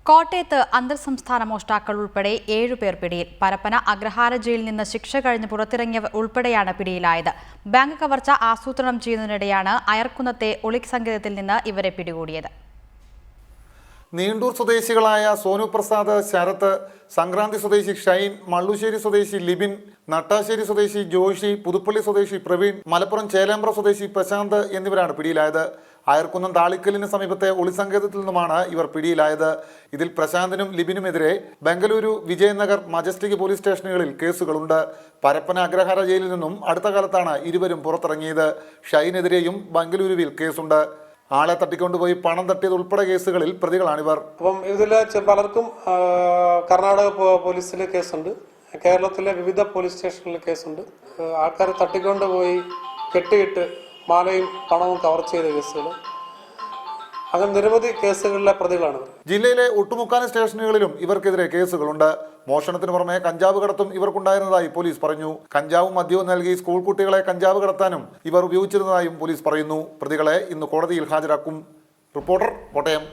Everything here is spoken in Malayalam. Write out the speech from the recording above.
കോട്ടയത്ത് അന്തർസംസ്ഥാന മോഷ്ടാക്കൾ ഉൾപ്പെടെ 7 പേർ പിടിയിൽ. പരപ്പന അഗ്രഹാര ജയിലിൽ നിന്ന് ശിക്ഷ കഴിഞ്ഞ് പുറത്തിറങ്ങിയവർ ഉൾപ്പെടെയാണ് പിടിയിലായത്. ബാങ്ക് കവർച്ച ആസൂത്രണം ചെയ്യുന്നതിനിടെയാണ് അയർക്കുന്നത്തെ ഒളിക് സങ്കേതത്തിൽ നിന്ന് ഇവരെ പിടികൂടിയത്. നീണ്ടൂർ സ്വദേശികളായ സോനു പ്രസാദ്, ശരത്, സംക്രാന്തി സ്വദേശി ഷൈൻ, മള്ളുശ്ശേരി സ്വദേശി ലിബിൻ, നട്ടാശ്ശേരി സ്വദേശി ജോഷി, പുതുപ്പള്ളി സ്വദേശി പ്രവീൺ, മലപ്പുറം ചേലേമ്പ്ര സ്വദേശി പ്രശാന്ത് എന്നിവരാണ് പിടിയിലായത്. അയർക്കുന്നം താളിക്കലിന് സമീപത്തെ ഒളിസങ്കേതത്തിൽ നിന്നുമാണ് ഇവർ പിടിയിലായത്. ഇതിൽ പ്രശാന്തിനും ലിബിനുമെതിരെ ബംഗളൂരു, വിജയനഗർ, മജസ്റ്റിക് പോലീസ് സ്റ്റേഷനുകളിൽ കേസുകളുണ്ട്. പരപ്പന അഗ്രഹാര ജയിലിൽ നിന്നും അടുത്ത കാലത്താണ് ഇരുവരും പുറത്തിറങ്ങിയത്. ഷൈനെതിരെയും ബംഗളൂരുവിൽ കേസുണ്ട്. ആളെ തട്ടിക്കൊണ്ടുപോയി പണം തട്ടിയത് ഉൾപ്പെടെ കേസുകളിൽ പ്രതികളാണിവർ. അപ്പം ഇതിൽ പലർക്കും കർണാടക പോലീസിൽ കേസുണ്ട്, കേരളത്തിലെ വിവിധ പോലീസ് സ്റ്റേഷനിൽ കേസുണ്ട്. ആൾക്കാരെ തട്ടിക്കൊണ്ടുപോയി കെട്ടിയിട്ട് മാലയും പണവും കവർ ചെയ്ത കേസുകൾ, അങ്ങനെ നിരവധി കേസുകളിലെ പ്രതികളാണ്. ജില്ലയിലെ ഒട്ടുമുക്കാൽ സ്റ്റേഷനുകളിലും ഇവർക്കെതിരെ കേസുകളുണ്ട്. മോഷണത്തിന് പുറമെ കഞ്ചാവ് കടത്തും ഇവർക്കുണ്ടായിരുന്നതായി പോലീസ് പറഞ്ഞു. കഞ്ചാവും മദ്യവും നൽകി സ്കൂൾ കുട്ടികളെ കഞ്ചാവ് കടത്താനും ഇവർ ഉപയോഗിച്ചിരുന്നതായും പോലീസ് പറയുന്നു. പ്രതികളെ ഇന്ന് കോടതിയിൽ ഹാജരാക്കും. റിപ്പോർട്ടർ, കോട്ടയം.